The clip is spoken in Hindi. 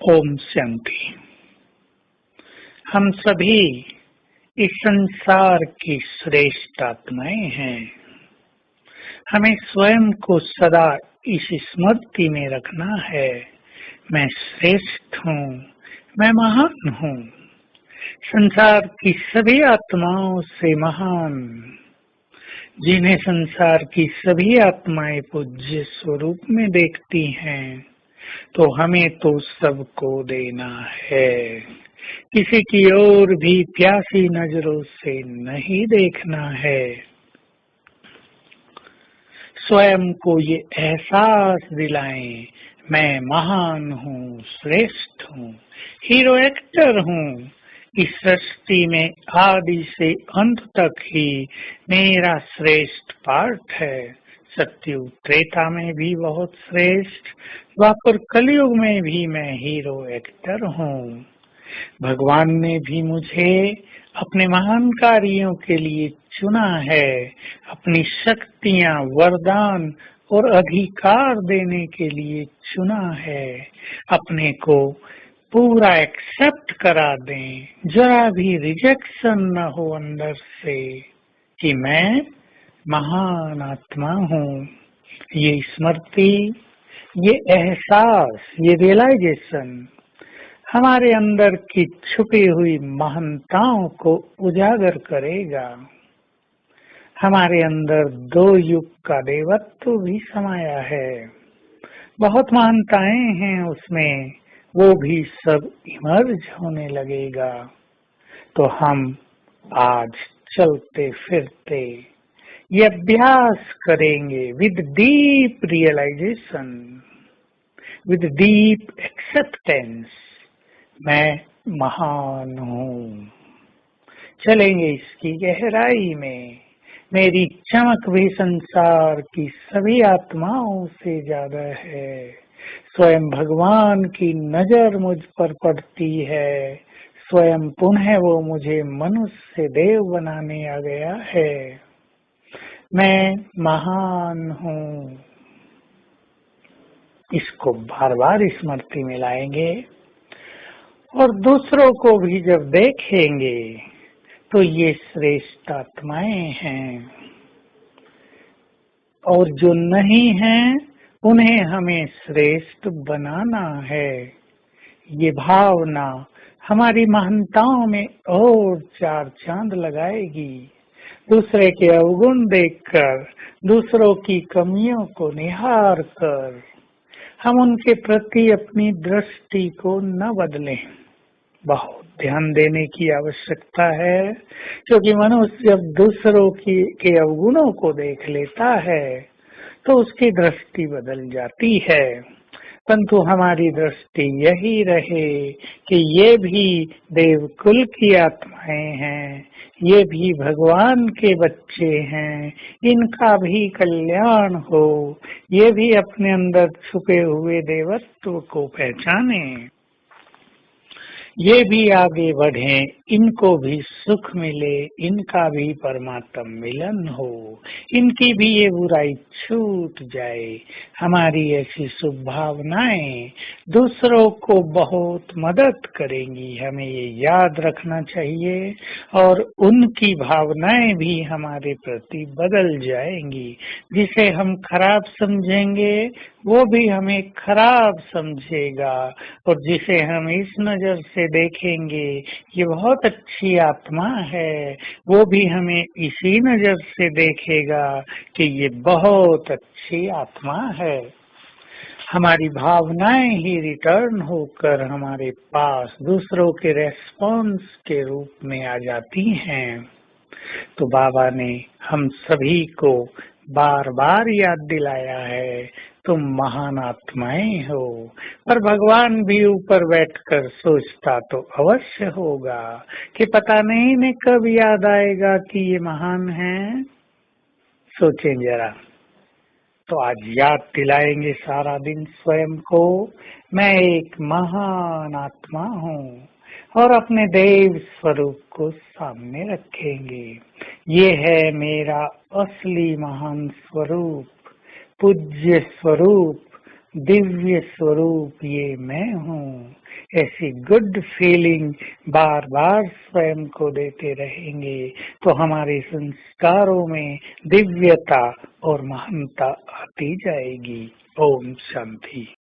ओम शांति। हम सभी इस संसार की श्रेष्ठ आत्माएं हैं। हमें स्वयं को सदा इस स्मृति में रखना है, मैं श्रेष्ठ हूँ, मैं महान हूँ, संसार की सभी आत्माओं से महान। जिन्हें संसार की सभी आत्माएं पूज्य स्वरूप में देखती हैं, तो हमें तो सबको देना है। किसी की ओर भी प्यासी नजरों से नहीं देखना है। स्वयं को ये एहसास दिलाएं, मैं महान हूँ, श्रेष्ठ हूँ, हीरो एक्टर हूँ। इस सृष्टि में आदि से अंत तक ही मेरा श्रेष्ठ पार्ट है। सत्युग त्रेता में भी बहुत श्रेष्ठ, द्वापर कलयुग में भी मैं हीरो एक्टर हूँ। भगवान ने भी मुझे अपने महान कार्यों के लिए चुना है, अपनी शक्तियाँ, वरदान और अधिकार देने के लिए चुना है। अपने को पूरा एक्सेप्ट करा दें, जरा भी रिजेक्शन न हो अंदर से कि मैं महान आत्मा हूँ। ये स्मृति, ये एहसास, ये रियलाइजेशन हमारे अंदर की छुपी हुई महानताओं को उजागर करेगा। हमारे अंदर दो युग का देवत्व भी समाया है, बहुत महानताएं हैं उसमें, वो भी सब इमर्ज होने लगेगा। तो हम आज चलते फिरते ये अभ्यास करेंगे with deep realisation, with deep acceptance, मैं महान हूँ। चलेंगे इसकी गहराई में। मेरी चमक भी संसार की सभी आत्माओं से ज्यादा है। स्वयं भगवान की नजर मुझ पर पड़ती है। स्वयं पुनः वो मुझे मनुष्य से देव बनाने आ गया है। मैं महान हूँ। इसको बार बार स्मृति में लाएंगे और दूसरों को भी जब देखेंगे तो ये श्रेष्ठ आत्माएं हैं, और जो नहीं हैं उन्हें हमें श्रेष्ठ बनाना है। ये भावना हमारी महानताओं में और चार चांद लगाएगी। दूसरे के अवगुण देखकर, दूसरों की कमियों को निहार कर हम उनके प्रति अपनी दृष्टि को न बदलें। बहुत ध्यान देने की आवश्यकता है, क्योंकि मनुष्य जब दूसरों के अवगुणों को देख लेता है तो उसकी दृष्टि बदल जाती है। परंतु हमारी दृष्टि यही रहे कि ये भी देवकुल की आत्माएं हैं, ये भी भगवान के बच्चे हैं, इनका भी कल्याण हो, ये भी अपने अंदर छुपे हुए देवत्व को पहचाने, ये भी आगे बढ़े, इनको भी सुख मिले, इनका भी परमात्म मिलन हो, इनकी भी ये बुराई छूट जाए। हमारी ऐसी शुभ भावनाएं दूसरों को बहुत मदद करेंगी, हमें ये याद रखना चाहिए। और उनकी भावनाएं भी हमारे प्रति बदल जाएंगी। जिसे हम खराब समझेंगे वो भी हमें खराब समझेगा, और जिसे हम इस नजर से देखेंगे ये बहुत अच्छी आत्मा है, वो भी हमें इसी नजर से देखेगा कि ये बहुत अच्छी आत्मा है। हमारी भावनाएं ही रिटर्न होकर हमारे पास दूसरों के रेस्पॉन्स के रूप में आ जाती हैं। तो बाबा ने हम सभी को बार बार याद दिलाया है, तुम महान आत्माएं हो। पर भगवान भी ऊपर बैठकर सोचता तो अवश्य होगा कि पता नहीं इन्हें कब याद आएगा कि ये महान हैं। सोचें जरा। तो आज याद दिलाएंगे सारा दिन स्वयं को, मैं एक महान आत्मा हूँ, और अपने देव स्वरूप को सामने रखेंगे। ये है मेरा असली महान स्वरूप, पूज्य स्वरूप, दिव्य स्वरूप, ये मैं हूँ। ऐसी गुड फीलिंग बार बार स्वयं को देते रहेंगे तो हमारे संस्कारों में दिव्यता और महानता आती जाएगी। ओम शांति।